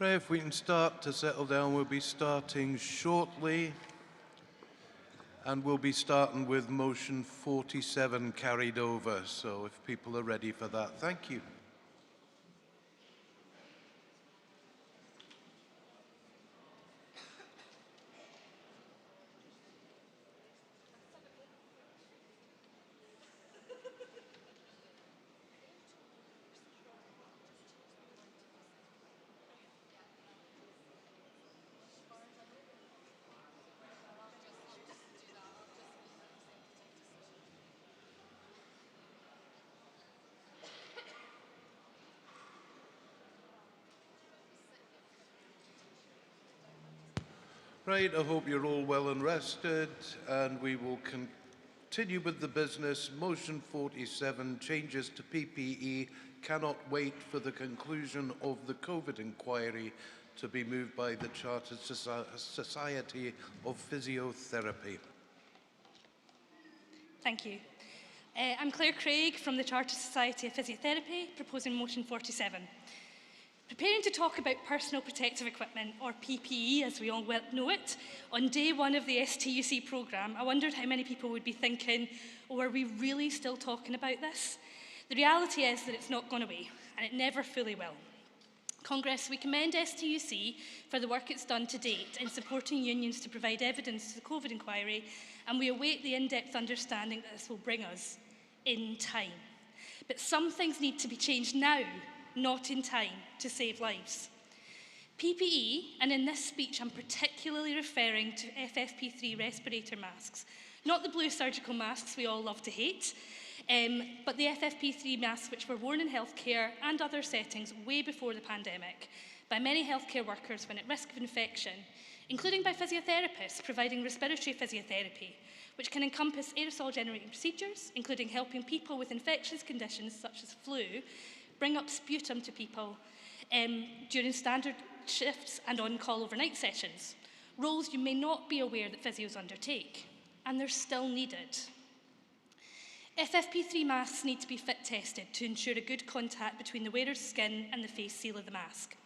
Right, if we can start to settle down, we'll be starting shortly. And we'll be starting with motion 47 carried over. So if people are ready for that, thank you. Right, I hope you're all well and rested, and we will continue with the business. Motion 47, changes to PPE, cannot wait for the conclusion of the COVID inquiry, to be moved by the Chartered Society of Physiotherapy. Thank you. I'm Claire Craig from the Chartered Society of Physiotherapy, proposing motion 47. Preparing to talk about personal protective equipment, or PPE as we all know it, on day one of the STUC programme, I wondered how many people would be thinking, oh, are we really still talking about this? The reality is that it's not gone away, and it never fully will. Congress, we commend STUC for the work it's done to date in supporting unions to provide evidence to the COVID inquiry, and we await the in-depth understanding that this will bring us in time. But some things need to be changed now, not in time, to save lives. PPE, and in this speech I'm particularly referring to FFP3 respirator masks, not the blue surgical masks we all love to hate, but the FFP3 masks which were worn in healthcare and other settings way before the pandemic by many healthcare workers when at risk of infection, including by physiotherapists providing respiratory physiotherapy, which can encompass aerosol-generating procedures, including helping people with infectious conditions such as flu bring up sputum to people during standard shifts and on-call overnight sessions, roles you may not be aware that physios undertake, and they're still needed. FFP3 masks need to be fit tested to ensure a good contact between the wearer's skin and the face seal of the mask.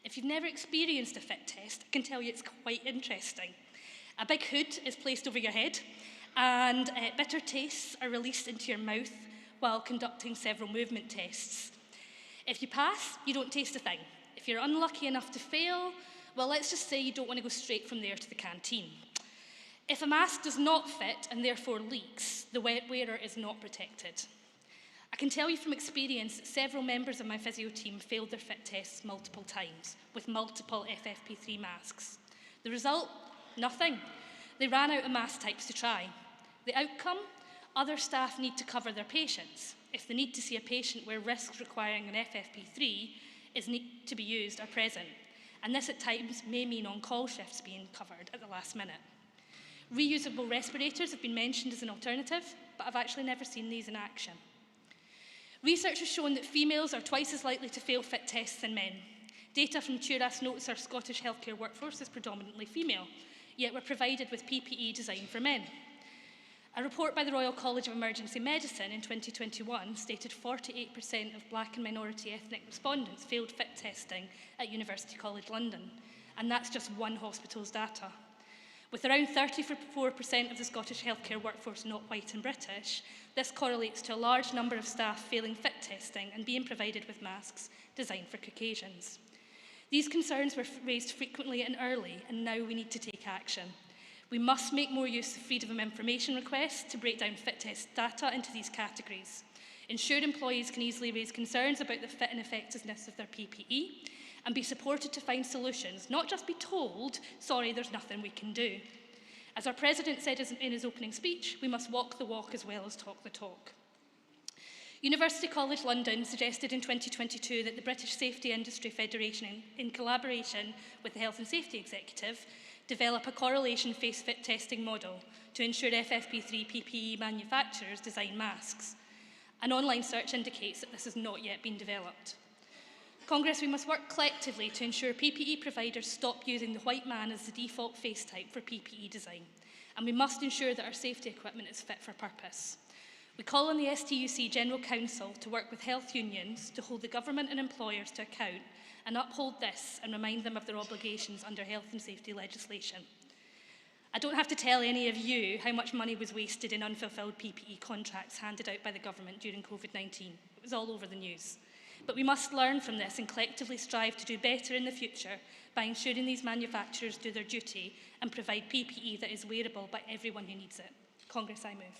If you've never experienced a fit test, I can tell you it's quite interesting. A big hood is placed over your head, and bitter tastes are released into your mouth while conducting several movement tests. If you pass, you don't taste a thing. If you're unlucky enough to fail, well, let's just say you don't want to go straight from there to the canteen. If a mask does not fit and therefore leaks, the wearer is not protected. I can tell you from experience that several members of my physio team failed their fit tests multiple times with multiple FFP3 masks. The result? Nothing. They ran out of mask types to try. The outcome? Other staff need to cover their patients if the need to see a patient where risks requiring an FFP3 is need to be used are present, and this at times may mean on-call shifts being covered at the last minute. Reusable respirators have been mentioned as an alternative, but I've actually never seen these in action. Research has shown that females are twice as likely to fail fit tests than men. Data from TURAS notes our Scottish healthcare workforce is predominantly female, yet we're provided with PPE designed for men. A report by the Royal College of Emergency Medicine in 2021 stated 48% of black and minority ethnic respondents failed fit testing at University College London, and that's just one hospital's data. With around 34% of the Scottish healthcare workforce not white and British, this correlates to a large number of staff failing fit testing and being provided with masks designed for Caucasians. These concerns were raised frequently and early, and now we need to take action. We must make more use of freedom of information requests to break down fit test data into these categories, ensure employees can easily raise concerns about the fit and effectiveness of their PPE, and be supported to find solutions, not just be told, sorry, there's nothing we can do. As our President said in his opening speech, we must walk the walk as well as talk the talk. University College London suggested in 2022 that the British Safety Industry Federation, in collaboration with the Health and Safety Executive, develop a correlation face fit testing model to ensure FFP3 PPE manufacturers design masks. An online search indicates that this has not yet been developed. Congress, we must work collectively to ensure PPE providers stop using the white man as the default face type for PPE design, and we must ensure that our safety equipment is fit for purpose. We call on the STUC General Council to work with health unions to hold the government and employers to account and uphold this and remind them of their obligations under health and safety legislation. I don't have to tell any of you how much money was wasted in unfulfilled PPE contracts handed out by the government during COVID-19. It was all over the news. But we must learn from this and collectively strive to do better in the future by ensuring these manufacturers do their duty and provide PPE that is wearable by everyone who needs it. Congress, I move.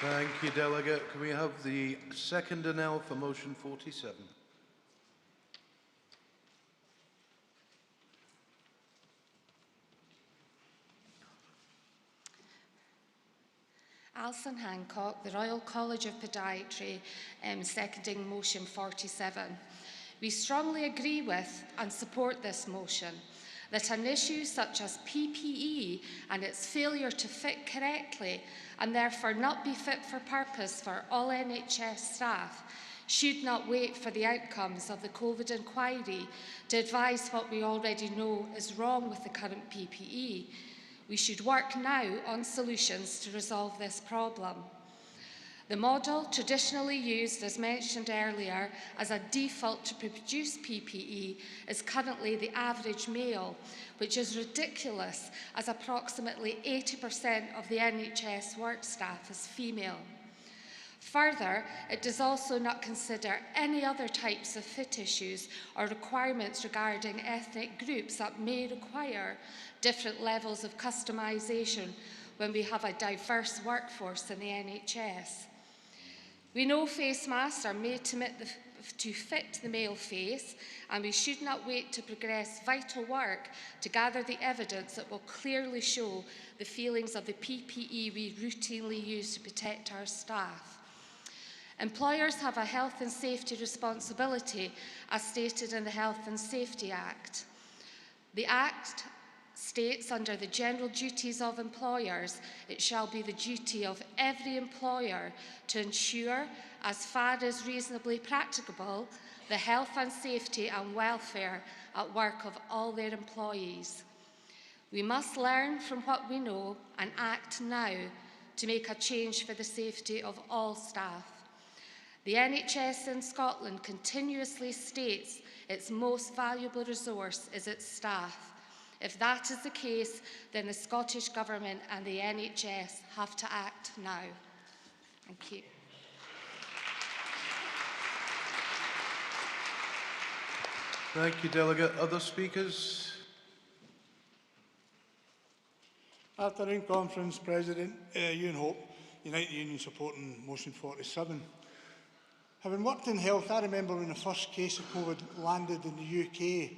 Thank you, Delegate. Can we have the seconder now for motion 47? Alison Hancock, the Royal College of Podiatry, seconding motion 47. We strongly agree with and support this motion that an issue such as PPE and its failure to fit correctly and therefore not be fit for purpose for all NHS staff should not wait for the outcomes of the COVID inquiry to advise what we already know is wrong with the current PPE. We should work now on solutions to resolve this problem. The model traditionally used, as mentioned earlier, as a default to produce PPE is currently the average male, which is ridiculous as approximately 80% of the NHS work staff is female. Further, it does also not consider any other types of fit issues or requirements regarding ethnic groups that may require different levels of customisation when we have a diverse workforce in the NHS. We know face masks are made to fit the male face, and we should not wait to progress vital work to gather the evidence that will clearly show the feelings of the PPE we routinely use to protect our staff. Employers have a health and safety responsibility as stated in the Health and Safety Act. The Act states under the general duties of employers, it shall be the duty of every employer to ensure, as far as reasonably practicable, the health and safety and welfare at work of all their employees. We must learn from what we know and act now to make a change for the safety of all staff. The NHS in Scotland continuously states its most valuable resource is its staff. If that is the case, then the Scottish Government and the NHS have to act now. Thank you. Thank you, Delegate. Other speakers? Afternoon, Conference President. Ewan Hope, United Union supporting motion 47. Having worked in health, I remember when the first case of COVID landed in the UK,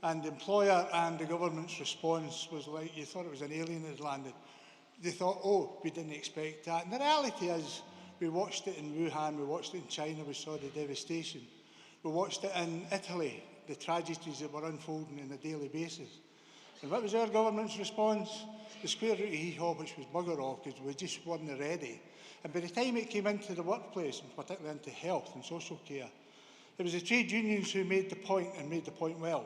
and the employer and the government's response was like, you thought it was an alien that had landed. They thought, oh, we didn't expect that. And the reality is, we watched it in Wuhan, we watched it in China, we saw the devastation. We watched it in Italy, the tragedies that were unfolding on a daily basis. And what was our government's response? The square root of hee-haw, which was bugger all, because we just weren't ready. And by the time it came into the workplace, and particularly into health and social care, it was the trade unions who made the point, and made the point well.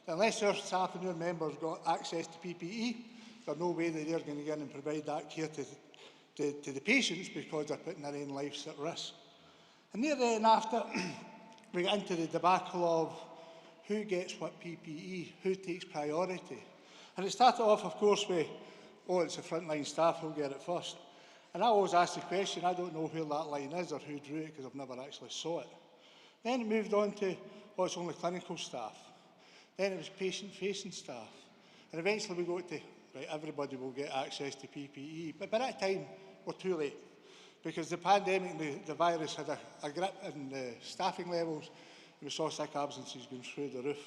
Unless our staff and our members got access to PPE, there's no way that they're going to get in and provide that care to the patients, because they're putting their own lives at risk. And near then after, we got into the debacle of who gets what PPE, who takes priority. And it started off, of course, with, oh, it's the frontline staff who'll get it first. And I always ask the question, I don't know where that line is or who drew it, because I've never actually saw it. Then it moved on to, oh, it's only clinical staff. Then it was patient-facing staff. And eventually we got to, right, everybody will get access to PPE. But by that time, we're too late. Because the pandemic, the virus had a grip on the staffing levels, and we saw sick absences going through the roof.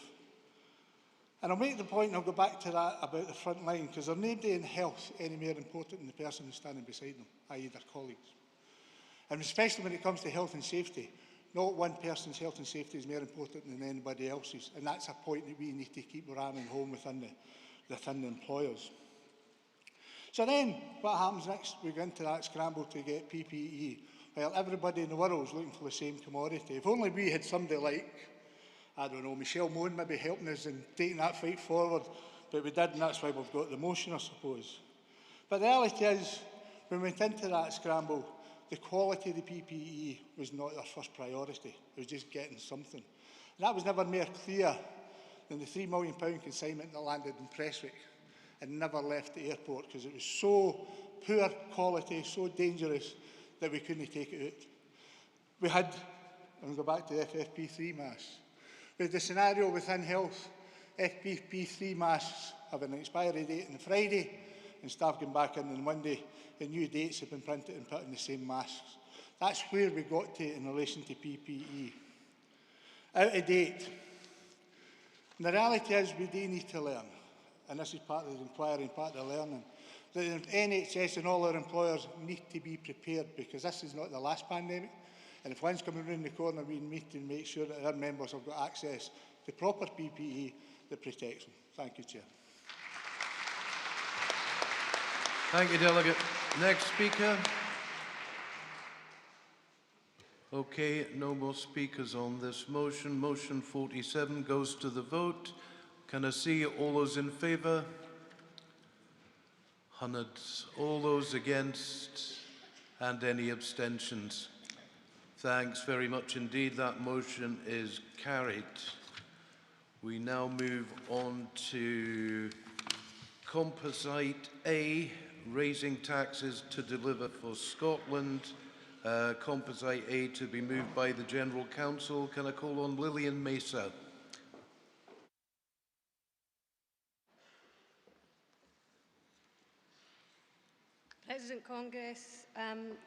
And I'll make the point, and I'll go back to that about the front line, because there's nobody in health any more important than the person who's standing beside them, i.e. their colleagues. And especially when it comes to health and safety, not one person's health and safety is more important than anybody else's. And that's a point that we need to keep ramming home within the employers. So then, what happens next? We go into that scramble to get PPE. Well, everybody in the world is looking for the same commodity. If only we had somebody like, I don't know, Michelle Moan maybe helping us in taking that fight forward, but we did, and that's why we've got the motion, I suppose. But the reality is, when we went into that scramble, the quality of the PPE was not our first priority. It was just getting something. And that was never more clear than the £3 million consignment that landed in Prestwick and never left the airport because it was so poor quality, so dangerous that we couldn't take it out. We had, and we'll go back to the FFP3 masks, we had the scenario within health, FFP3 masks have an expiry date on the Friday, and staff going back in on Monday, the new dates have been printed and put in the same masks. That's where we got to in relation to PPE. Out of date. And the reality is we do need to learn, and this is part of the inquiry and part of the learning, that the NHS and all our employers need to be prepared because this is not the last pandemic, and if one's coming round the corner, we need to make sure that our members have got access to proper PPE that protects them. Thank you, Chair. Thank you, Delegate. Next speaker. Okay, no more speakers on this motion. Motion 47 goes to the vote. Can I see all those in favour? Hundreds. All those against? And any abstentions? Thanks very much indeed. That motion is carried. We now move on to Composite A, raising taxes to deliver for Scotland. Composite A to be moved by the General Counsel. Can I call on Lillian Mesa? President Congress,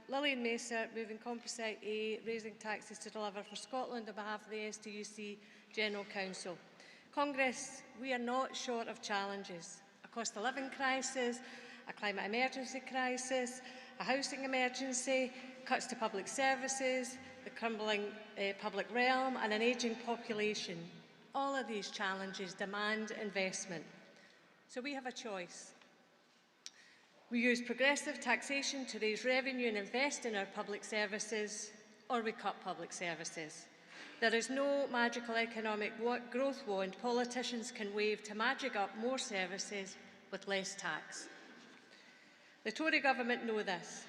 Lillian Mesa, moving Composite A, raising taxes to deliver for Scotland on behalf of the STUC General Council. Congress, we are not short of challenges. A cost of living crisis, a climate emergency crisis, a housing emergency, cuts to public services, the crumbling public realm and an ageing population. All of these challenges demand investment. So we have a choice. We use progressive taxation to raise revenue and invest in our public services, or we cut public services. There is no magical economic growth wand politicians can wave to magic up more services with less tax. The Tory government know this.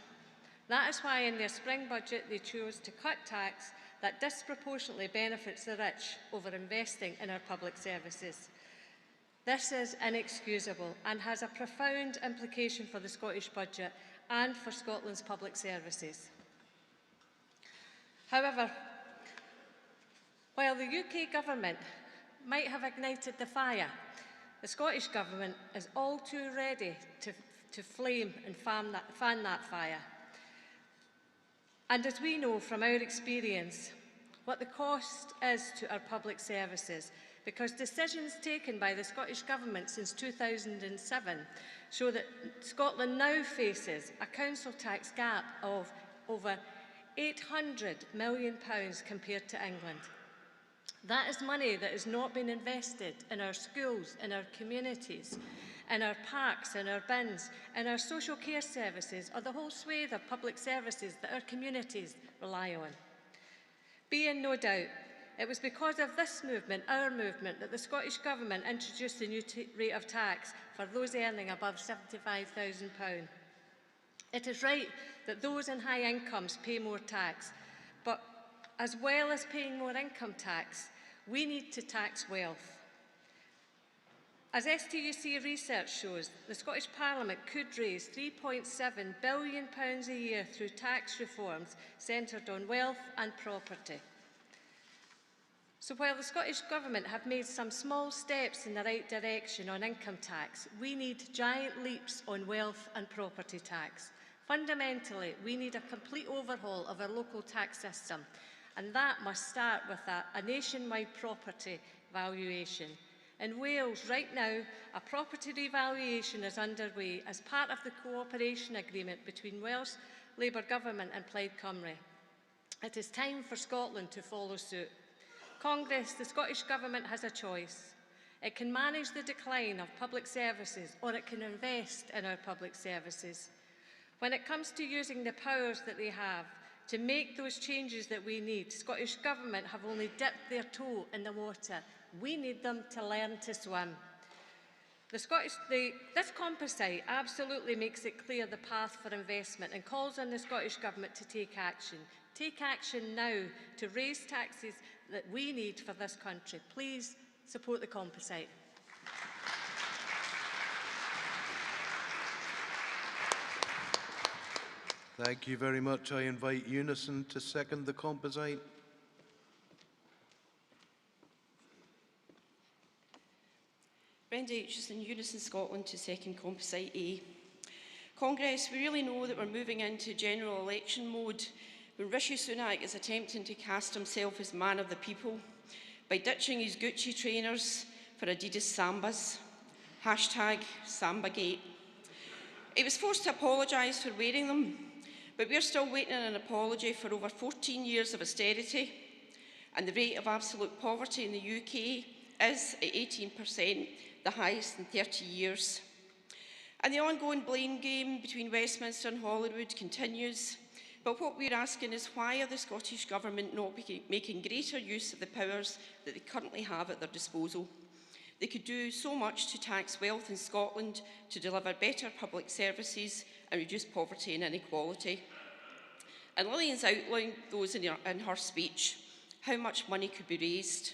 That is why in their spring budget they chose to cut tax that disproportionately benefits the rich over investing in our public services. This is inexcusable and has a profound implication for the Scottish budget and for Scotland's public services. However, while the UK government might have ignited the fire, the Scottish government is all too ready to flame and fan that fire. And as we know from our experience, what the cost is to our public services, because decisions taken by the Scottish Government since 2007 show that Scotland now faces a council tax gap of over £800 million compared to England. That is money that has not been invested in our schools, in our communities, in our parks, in our bins, in our social care services, or the whole swathe of public services that our communities rely on. Be in no doubt, it was because of this movement, our movement, that the Scottish Government introduced the new rate of tax for those earning above £75,000. It is right that those in high incomes pay more tax, but as well as paying more income tax, we need to tax wealth. As STUC research shows, the Scottish Parliament could raise £3.7 billion a year through tax reforms centred on wealth and property. So while the Scottish Government have made some small steps in the right direction on income tax, we need giant leaps on wealth and property tax. Fundamentally, we need a complete overhaul of our local tax system, and that must start with a nationwide property valuation. In Wales, right now, a property revaluation is underway as part of the cooperation agreement between Welsh Labour Government and Plaid Cymru. It is time for Scotland to follow suit. Congress, the Scottish Government has a choice. It can manage the decline of public services, or it can invest in our public services. When it comes to using the powers that they have to make those changes that we need, Scottish Government have only dipped their toe in the water. We need them to learn to swim. This composite absolutely makes it clear the path for investment and calls on the Scottish Government to take action. Take action now to raise taxes that we need for this country. Please support the composite. Thank you very much. I invite Unison to second the composite. Brenda Aitchison, Unison Scotland, to second composite A. Congress, we really know that we're moving into general election mode when Rishi Sunak is attempting to cast himself as man of the people by ditching his Gucci trainers for Adidas Sambas. Hashtag Sambagate. He was forced to apologise for wearing them, but we're still waiting on an apology for over 14 years of austerity, and the rate of absolute poverty in the UK is at 18%, the highest in 30 years. And the ongoing blame game between Westminster and Holyrood continues, but what we're asking is, why are the Scottish Government not making greater use of the powers that they currently have at their disposal? They could do so much to tax wealth in Scotland, to deliver better public services and reduce poverty and inequality. And Lillian's outlined those in her speech, how much money could be raised.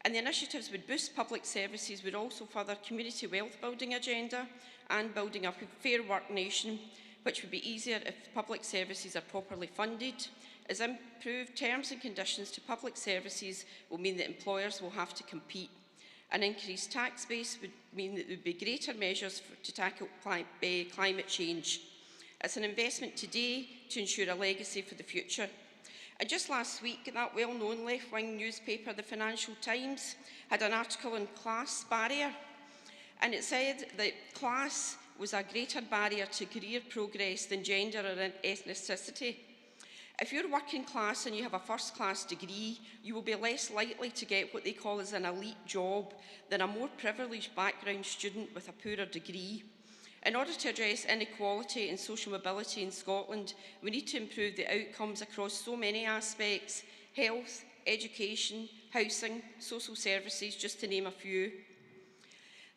And the initiatives would boost public services, would also further community wealth building agenda and building up a fair work nation, which would be easier if public services are properly funded, as improved terms and conditions to public services will mean that employers will have to compete. An increased tax base would mean that there would be greater measures to tackle climate change. It's an investment today to ensure a legacy for the future. And just last week, that well-known left-wing newspaper, the Financial Times, had an article on class barrier. And it said that class was a greater barrier to career progress than gender or ethnicity. If you're working class and you have a first-class degree, you will be less likely to get what they call as an elite job than a more privileged background student with a poorer degree. In order to address inequality and social mobility in Scotland, we need to improve the outcomes across so many aspects: health, education, housing, social services, just to name a few.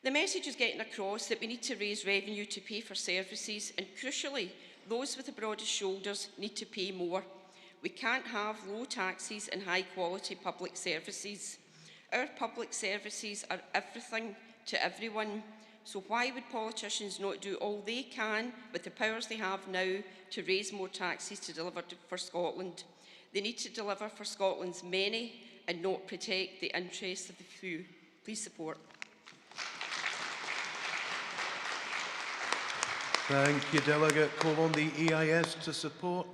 The message is getting across that we need to raise revenue to pay for services, and crucially, those with the broadest shoulders need to pay more. We can't have low taxes and high quality public services. Our public services are everything to everyone. So why would politicians not do all they can with the powers they have now to raise more taxes to deliver for Scotland? They need to deliver for Scotland's many and not protect the interests of the few. Please support. Thank you, Delegate. Call on the EIS to support.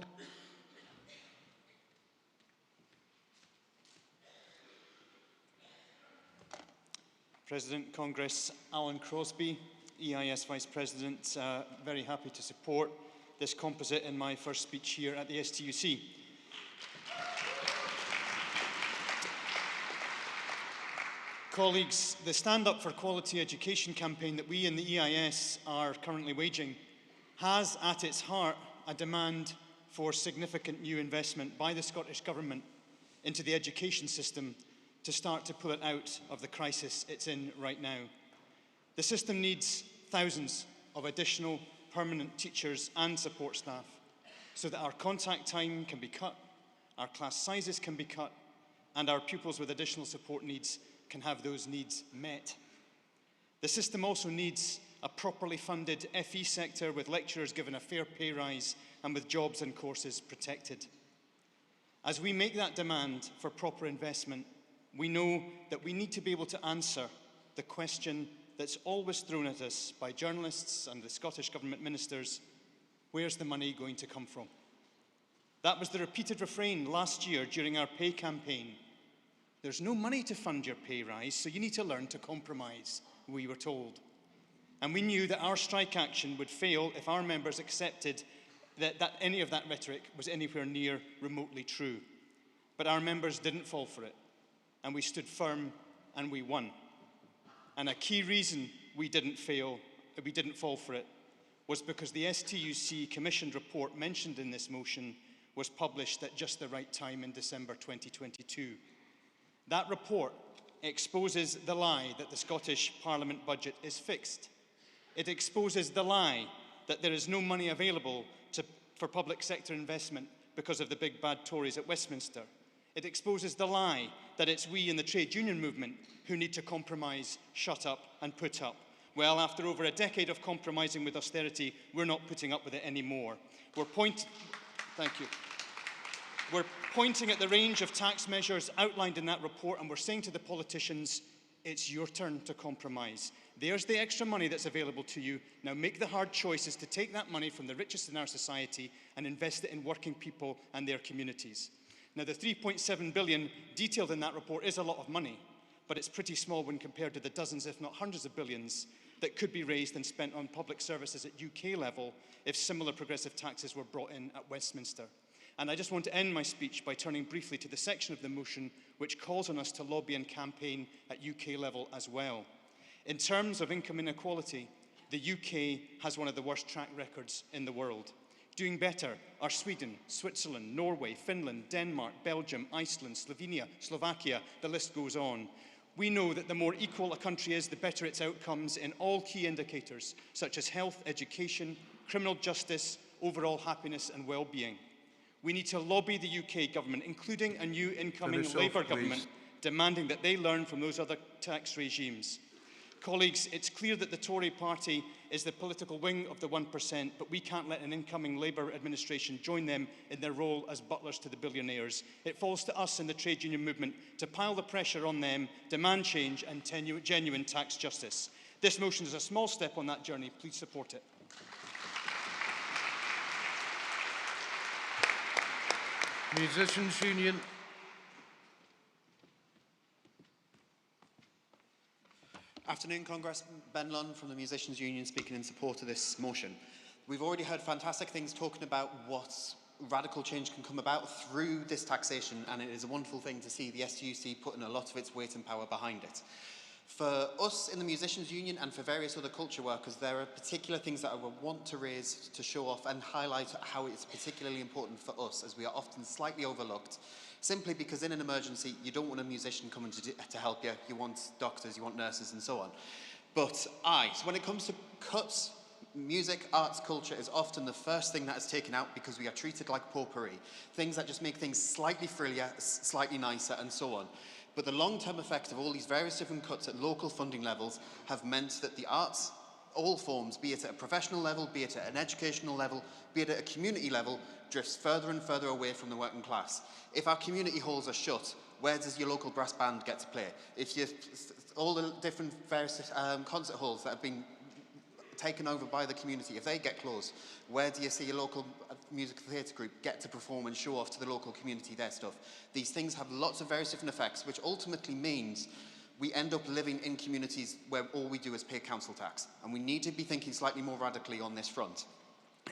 President, Congress, Alan Crosby, EIS Vice President, very happy to support this composite in my first speech here at the STUC. Colleagues, the Stand Up for Quality Education campaign that we in the EIS are currently waging has at its heart a demand for significant new investment by the Scottish Government into the education system to start to pull it out of the crisis it's in right now. The system needs thousands of additional permanent teachers and support staff so that our contact time can be cut, our class sizes can be cut, and our pupils with additional support needs can have those needs met. The system also needs a properly funded FE sector with lecturers given a fair pay rise and with jobs and courses protected. As we make that demand for proper investment, we know that we need to be able to answer the question that's always thrown at us by journalists and the Scottish Government ministers: where's the money going to come from? That was the repeated refrain last year during our pay campaign. There's no money to fund your pay rise, so you need to learn to compromise, we were told. And we knew that our strike action would fail if our members accepted that any of that rhetoric was anywhere near remotely true. But our members didn't fall for it. And we stood firm and we won. And a key reason we didn't fall for it was because the STUC commissioned report mentioned in this motion was published at just the right time in December 2022. That report exposes the lie that the Scottish Parliament budget is fixed. It exposes the lie that there is no money available for public sector investment because of the big bad Tories at Westminster. It exposes the lie that it's we in the trade union movement who need to compromise, shut up and put up. Well, after over a decade of compromising with austerity, we're not putting up with it anymore. Thank you. We're pointing at the range of tax measures outlined in that report, and we're saying to the politicians, it's your turn to compromise. There's the extra money that's available to you. Now make the hard choices to take that money from the richest in our society and invest it in working people and their communities. Now the 3.7 billion detailed in that report is a lot of money, but it's pretty small when compared to the dozens, if not hundreds of billions that could be raised and spent on public services at UK level if similar progressive taxes were brought in at Westminster. And I just want to end my speech by turning briefly to the section of the motion which calls on us to lobby and campaign at UK level as well. In terms of income inequality, the UK has one of the worst track records in the world. Doing better are Sweden, Switzerland, Norway, Finland, Denmark, Belgium, Iceland, Slovenia, Slovakia, the list goes on. We know that the more equal a country is, the better its outcomes in all key indicators, such as health, education, criminal justice, overall happiness and well-being. We need to lobby the UK government, including a new incoming Labour government, demanding that they learn from those other tax regimes. Colleagues, it's clear that the Tory party is the political wing of the 1%, but we can't let an incoming Labour administration join them in their role as butlers to the billionaires. It falls to us in the trade union movement to pile the pressure on them, demand change and genuine tax justice. This motion is a small step on that journey. Please support it. Musicians Union. Afternoon, Congress. Ben Lunn from the Musicians Union speaking in support of this motion. We've already heard fantastic things talking about what radical change can come about through this taxation, and it is a wonderful thing to see the STUC putting a lot of its weight and power behind it. For us in the Musicians Union and for various other culture workers, there are particular things that I would want to raise to show off and highlight how it's particularly important for us, as we are often slightly overlooked, simply because in an emergency, you don't want a musician coming to help you. You want doctors, you want nurses, and so on. But so when it comes to cuts, music, arts, culture is often the first thing that is taken out because we are treated like potpourri. Things that just make things slightly frillier, slightly nicer, and so on. But the long-term effect of all these various different cuts at local funding levels have meant that the arts, all forms, be it at a professional level, be it at an educational level, be it at a community level, drifts further and further away from the working class. If our community halls are shut, where does your local brass band get to play? All the different various concert halls that have been taken over by the community, if they get closed, where do you see your local musical theatre group get to perform and show off to the local community their stuff? These things have lots of various different effects, which ultimately means we end up living in communities where all we do is pay council tax. And we need to be thinking slightly more radically on this front.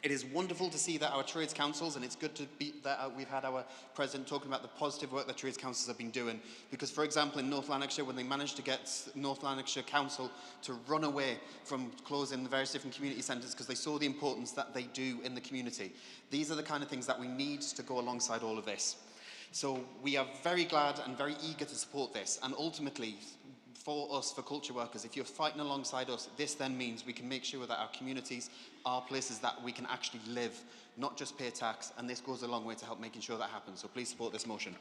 It is wonderful to see that our trades councils, and it's good to be that we've had our president talking about the positive work that trades councils have been doing. Because, for example, in North Lanarkshire, when they managed to get North Lanarkshire Council to run away from closing the various different community centres because they saw the importance that they do in the community. These are the kind of things that we need to go alongside all of this. So we are very glad and very eager to support this. And ultimately, for us, for culture workers, if you're fighting alongside us, this then means we can make sure that our communities are places that we can actually live, not just pay tax, and this goes a long way to help making sure that happens. So please support this motion.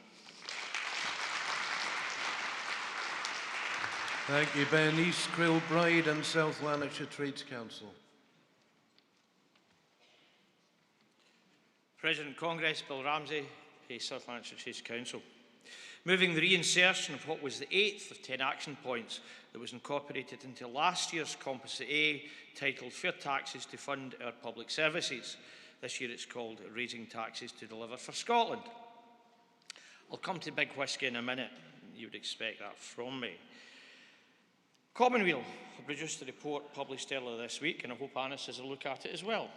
Thank you, Ben. East Kilbride and South Lanarkshire Trades Council. President Congress, Bill Ramsey, South Lanarkshire Trades Council. Moving the reinsertion of what was the 8th of 10 action points that was incorporated into last year's Composite A, titled Fair Taxes to Fund Our Public Services. This year it's called Raising Taxes to Deliver for Scotland. I'll come to Big Whisky in a minute. You would expect that from me. Commonweal have produced a report published earlier this week, and I hope Annis has a look at it as well.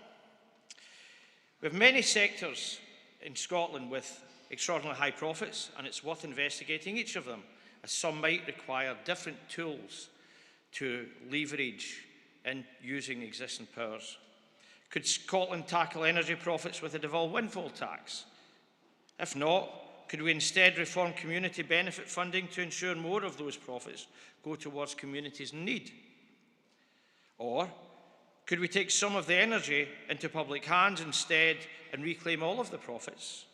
We have many sectors in Scotland with extraordinarily high profits, and it's worth investigating each of them, as some might require different tools to leverage in using existing powers. Could Scotland tackle energy profits with a devolved windfall tax? If not, could we instead reform community benefit funding to ensure more of those profits go towards communities in need? Or could we take some of the energy into public hands instead and reclaim all of the profits?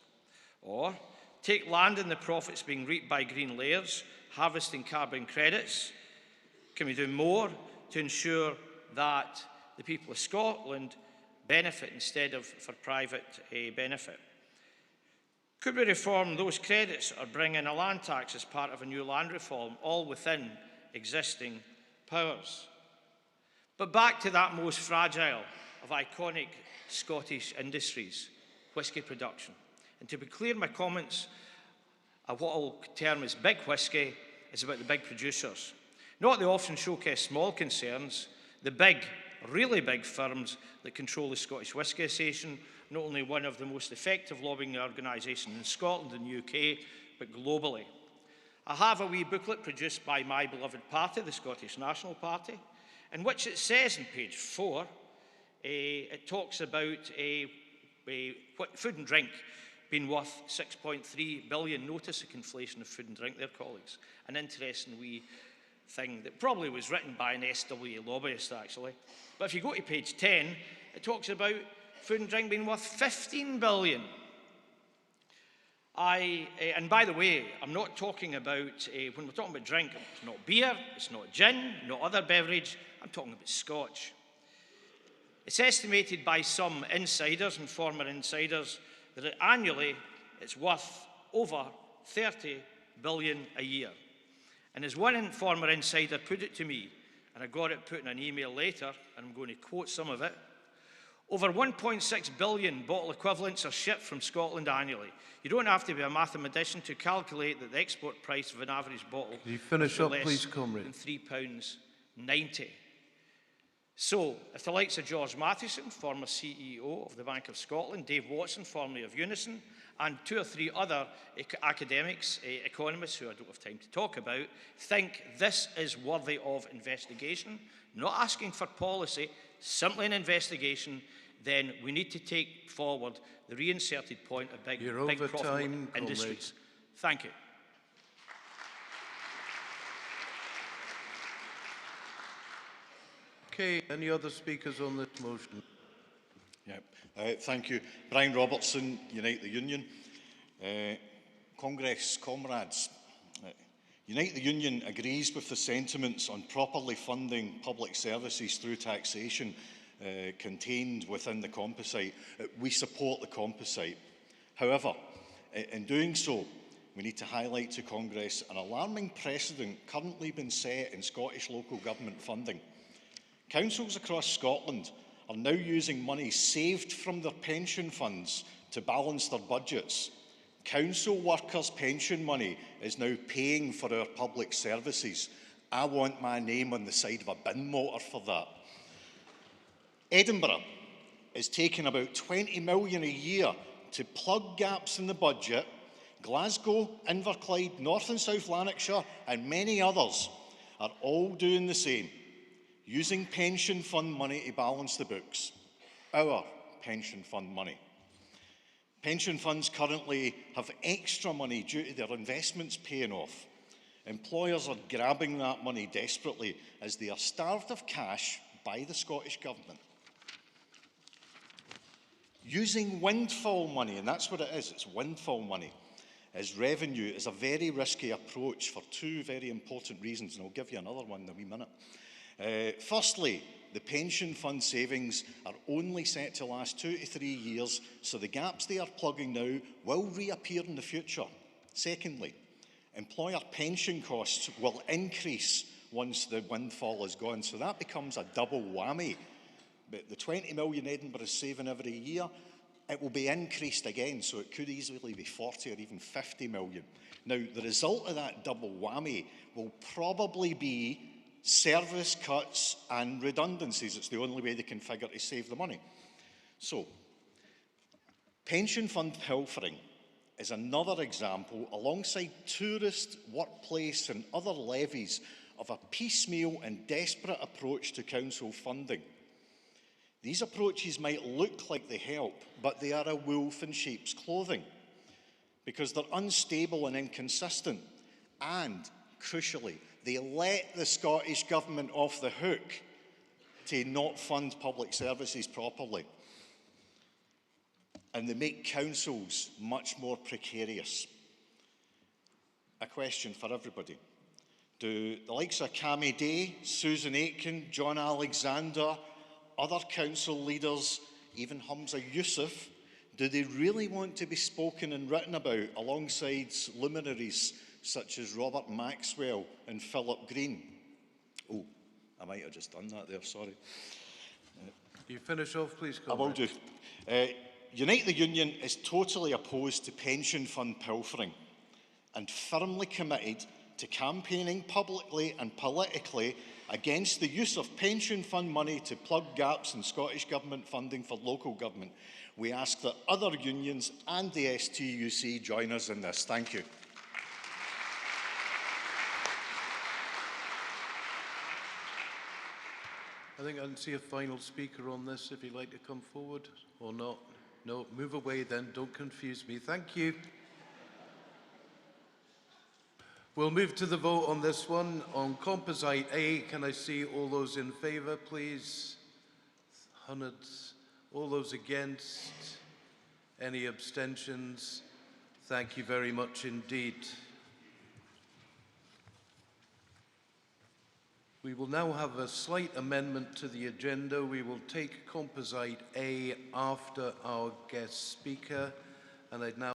Or take land and the profits being reaped by green layers, harvesting carbon credits? Can we do more to ensure that the people of Scotland benefit instead of for private benefit? Could we reform those credits or bring in a land tax as part of a new land reform, all within existing powers? But back to that most fragile of iconic Scottish industries, whisky production. And to be clear, my comments of what I'll term as big whisky is about the big producers. Not the often showcased small concerns, the big, really big firms that control the Scottish Whisky Association, not only one of the most effective lobbying organisations in Scotland and the UK, but globally. I have a wee booklet produced by my beloved party, the Scottish National Party, in which it says in page 4, it talks about food and drink being worth 6.3 billion. Notice the conflation of food and drink there, colleagues. An interesting wee thing that probably was written by an SWA lobbyist, actually. But if you go to page 10, it talks about food and drink being worth 15 billion. And by the way, I'm not talking about, when we're talking about drink, it's not beer, it's not gin, not other beverage, I'm talking about scotch. It's estimated by some insiders and former insiders that annually it's worth over 30 billion a year. And as one former insider put it to me, and I got it put in an email later, and I'm going to quote some of it, over 1.6 billion bottle equivalents are shipped from Scotland annually. You don't have to be a mathematician to calculate that the export price of an average bottle Can you finish is up, less please, comrade? than £3.90. So, if the likes of George Mathieson, former CEO of the Bank of Scotland, Dave Watson, formerly of Unison, and 2 or 3 other academics, economists, who I don't have time to talk about, think this is worthy of investigation, not asking for policy, simply an investigation, then we need to take forward the reinserted point of big profitable industries. Thank you. Okay, any other speakers on this motion? Thank you. Brian Robertson, Unite the Union. Congress comrades, Unite the Union agrees with the sentiments on properly funding public services through taxation contained within the composite. We support the composite. However, in doing so, we need to highlight to Congress an alarming precedent currently being set in Scottish local government funding. Councils across Scotland are now using money saved from their pension funds to balance their budgets. Council workers' pension money is now paying for our public services. I want my name on the side of a bin motor for that. Edinburgh is taking about 20 million a year to plug gaps in the budget. Glasgow, Inverclyde, North and South Lanarkshire and many others are all doing the same, using pension fund money to balance the books. Our pension fund money. Pension funds currently have extra money due to their investments paying off. Employers are grabbing that money desperately as they are starved of cash by the Scottish Government. Using windfall money, and that's what it is, it's windfall money, as revenue is a very risky approach for 2 very important reasons, and I'll give you another one in a wee minute. Firstly, the pension fund savings are only set to last 2 to 3 years, so the gaps they are plugging now will reappear in the future. Secondly, employer pension costs will increase once the windfall is gone, so that becomes a double whammy. But the 20 million Edinburgh is saving every year, it will be increased again, so it could easily be 40 or even 50 million. Now, the result of that double whammy will probably be service cuts and redundancies. It's the only way they can figure to save the money. So, pension fund pilfering is another example, alongside tourist, workplace and other levies, of a piecemeal and desperate approach to council funding. These approaches might look like they help, but they are a wolf in sheep's clothing. because they're unstable and inconsistent. And, crucially, they let the Scottish Government off the hook to not fund public services properly. And they make councils much more precarious. A question for everybody. Do the likes of Cammy Day, Susan Aitken, John Alexander, other council leaders, even Hamza Yousaf, do they really want to be spoken and written about alongside luminaries such as Robert Maxwell and Philip Green? Oh, I might have just done that there, sorry. You finish off, please, I will do. Unite the Union is totally opposed to pension fund pilfering and firmly committed to campaigning publicly and politically against the use of pension fund money to plug gaps in Scottish Government funding for local government. We ask that other unions and the STUC join us in this. Thank you. I think I can see a final speaker on this, if you'd like to come forward or not. No, move away then, don't confuse me. Thank you. We'll move to the vote on this one. On Composite A, can I see all those in favour, please? Hundreds. All those against? Any abstentions? Thank you very much indeed. We will now have a slight amendment to the agenda. We will take Composite A after our guest speaker, and I'd now